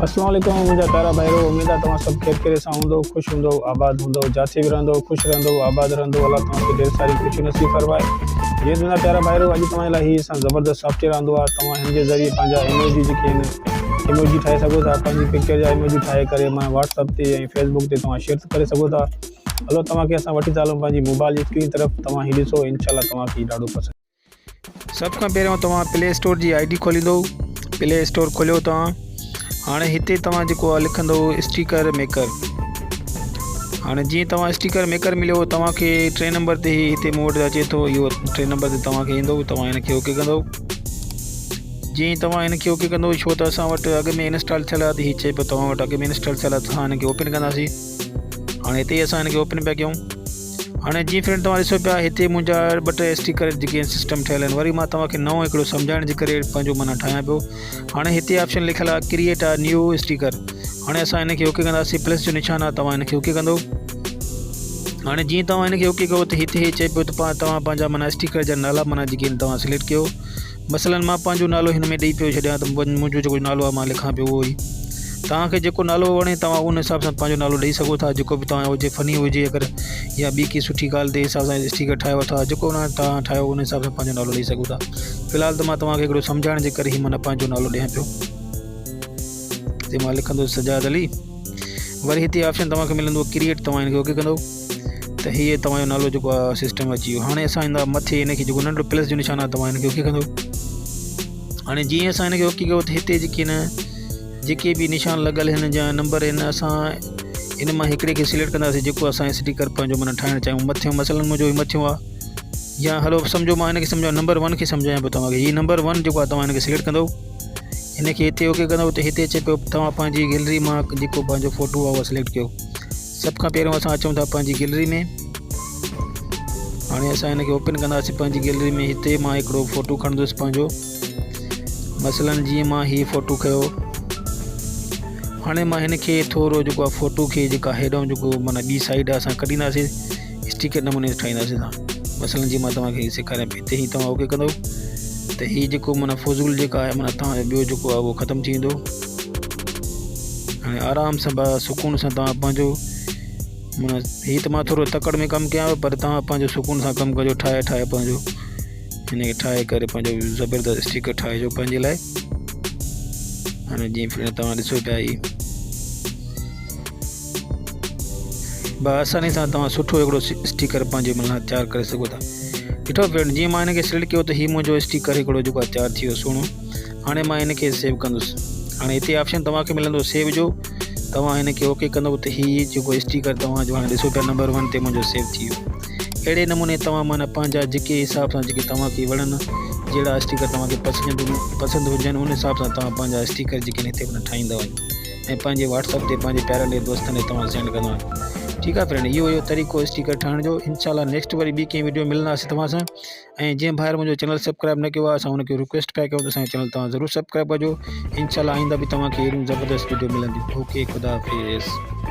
अस्सलाम वालेकुम मुंहिंजा प्यारा भाइरो। उम्मीद आहे तव्हां सभु ख़ैर करे सां हूंदो, ख़ुशि हूंदो, आबाद हूंदो, जिथे बि रहंदो ख़ुशि रहंदो, आबाद रहंदो। अल्लाह तव्हांखे ढेर सारी ख़ुशी नसीब फरमाए। जीअं मुंहिंजा प्यारा भाइरो, अॼु तव्हां लाइ हीउ असां ज़बरदस्त सॉफ्टवेयर आंदो आहे। तव्हां हिन जे ज़रिए पंहिंजा इमोजी जेके आहिनि इमोजी ठाहे सघो था। पंहिंजी पिक्चर जा इमोजी ठाहे करे मां व्हाट्सअप ते ऐं फेसबुक ते तव्हां शेयर करे सघो था। हलो तव्हांखे असां वठी था हलूं पंहिंजी मोबाइल जी स्क्रीन तरफ़। तव्हां हीउ ॾिसो, इंशाल्लाह तव्हांखे ॾाढो पसंदि। सभ खां पहिरियों तव्हां प्ले स्टोर जी ID खोलींदो। प्ले स्टोर खोलियो तव्हां। हाँ हिते तव्हां जेको आहे लिखंदो स्टिकर मेकर। हाँ जी तव्हां स्टिकर मेकर मिलो तव्हांखे 3 नंबर ते ही हिते मूं वटि अचे थो। इहो 3 नंबर ते तव्हांखे ईंदो। तव्हां हिनखे ओके कंदो। जी तव्हां हिनखे ओके कंदो छो त असां वटि अॻु में इंस्टॉल थियल आहे। त हीअ चए पियो तव्हां वटि अॻु में इंस्टॉल थियल आहे। असां हिनखे ओपन कंदासीं। हाणे हिते असां हिनखे ओपन पिया कयूं। हाँ जी फ्रेंड तव्हां ॾिसो पिया हिते मुंहिंजा 2 टे स्टिकर जेके सिस्टम ठहियल आहिनि। वरी मां तव्हांखे नओं हिकिड़ो सम्झाइण जे करे पंहिंजो माना ठाहियां पियो। हाणे हिते ऑप्शन लिखियल आहे क्रिएट अ न्यू स्टिकर। हाणे असां हिनखे ओके कंदासीं। प्लस जो निशान आहे, तव्हां हिनखे ओके कंदो। हाणे जीअं तव्हां हिनखे ओके कयो त हिते चए पियो त तव्हां पंहिंजा माना स्टिकर जा नाला माना जेके आहिनि तव्हां सिलेक्ट कयो। मसलन मां पंहिंजो नालो हिन में ॾेई पियो छॾियां त मुंहिंजो जेको नालो आहे मां लिखां पियो उहो ई। तव्हांखे जेको नालो वणे तव्हां उन हिसाब सां पंहिंजो नालो ॾेई सघो था। जेको बि तव्हां हुजे फ़नी हुजे अगरि या ॿी की सुठी ॻाल्हि ते हिसाब सां स्टिकर ठाहे वठो। जेको न तव्हां ठाहियो उन हिसाब सां पंहिंजो नालो ॾेई सघो था। फ़िलहाल त मां तव्हांखे हिकिड़ो सम्झाइण जे करे ई माना पंहिंजो नालो ॾियां पियो। हिते मां लिखंदो सजाद अली। वरी हिते ऑप्शन तव्हांखे मिलंदो क्रिएट। तव्हां हिनखे ओके कंदो त हीअ तव्हांजो नालो जेको आहे सिस्टम अची वियो। हाणे असां ईंदा मथे हिनखे जेको नंढो प्लस जो निशान आहे तव्हां हिनखे ओके कंदो। हाणे जीअं असां हिनखे ओके कयो त हिते जेके बि निशान लॻल हिन जा नंबर आहिनि असां इन मां हिकिड़े खे सिलेक्ट कंदासीं जेको असां स्टिकर पंहिंजो माना ठाहिणु चाहियूं। मथियों मसलन मुंहिंजो मथियों आहे या हलो सम्झो मां हिनखे सम्झो नंबर 1 खे सम्झायां पियो तव्हांखे। हीअ नंबर 1 जेको आहे तव्हां हिनखे सिलेक्ट कंदो। हिनखे हिते ओके कंदो त हिते अचे पियो तव्हां पंहिंजी गैलरी मां जेको पंहिंजो फ़ोटो आहे उहो सिलेक्ट कयो। सभ खां पहिरियों असां अचूं था पंहिंजी गैलरी में। हाणे असां हिनखे ओपन कंदासीं पंहिंजी गैलरी में। हिते मां हिकिड़ो फ़ोटो खणंदुसि पंहिंजो। मसलन जीअं मां हीअ फ़ोटो खयो। हाणे मां हिनखे थोरो जेको आहे फ़ोटो खे जेका हेॾां जेको माना ॿी साइड आहे असां कढींदासीं स्टिकर नमूने ठाहींदासीं। तव्हां मसलन जीअं मां तव्हांखे सेखारियां पियो। हिते ई तव्हां ओके कंदो त हीअ जेको माना फज़ूल जेका आहे माना तव्हांजो ॿियो जेको आहे उहो ख़तमु थी वेंदो। हाणे आराम सां सुकून सां तव्हां पंहिंजो माना हीअ त मां थोरो तकड़ में कमु कयां पर तव्हां पंहिंजो सुकून सां कमु कजो। ठाहे पंहिंजो हिनखे ठाहे करे पंहिंजो ज़बरदस्त स्टिकर ठाहिजो पंहिंजे लाइ। हाणे जीअं फ्रेंड तव्हां ॾिसो पिया ही आसानी सां तव्हां सुठो हिकिड़ो स्टिकर पंहिंजे माना तयारु करे सघो था। ॾिठो फ्रेंड जीअं मां हिनखे सिलेक्ट कयो त हीअ मुंहिंजो स्टिकर हिकिड़ो जेको आहे तयारु थी वियो सुहिणो। हाणे मां हिनखे सेव कंदुसि। हाणे हिते ऑप्शन तव्हांखे मिलंदो सेव जो। तव्हां हिनखे ओके कंदो त हीअ जेको स्टिकर तव्हांजो हाणे ॾिसो पिया नंबर 1 ते मुंहिंजो सेव थी वियो। अहिड़े नमूने तव्हां माना पंहिंजा जेके हिसाब सां जेके तव्हांखे वणनि जहिड़ा स्टिकर तव्हांखे पसंदि हुजनि उन हिसाब सां तव्हां पंहिंजा स्टिकर जेके आहिनि हिते माना ठाहींदा वञो ऐं पंहिंजे व्हाट्सअप ते पंहिंजे प्यारनि दोस्तनि खे तव्हां सेंड कंदा वञो। ठीकु आहे फ्रेंड, इहो तरीक़ो स्टिकर ठाहिण जो। इंशाल्लाह नेक्स्ट वरी ॿी कंहिं वीडियो मिलंदासीं तव्हां सां। ऐं जंहिं भाइर मुंहिंजो चैनल सब्सक्राइब न कयो आहे असां हुनखे रिक्वेस्ट पिया कयूं त असांजो चैनल तव्हां ज़रूरु सब्सक्राइब कजो। इंशाल्लाह आईंदा बि तव्हांखे अहिड़ियूं ज़बरदस्त वीडियो मिलंदियूं। ओके, ख़ुदा हाफ़िज़।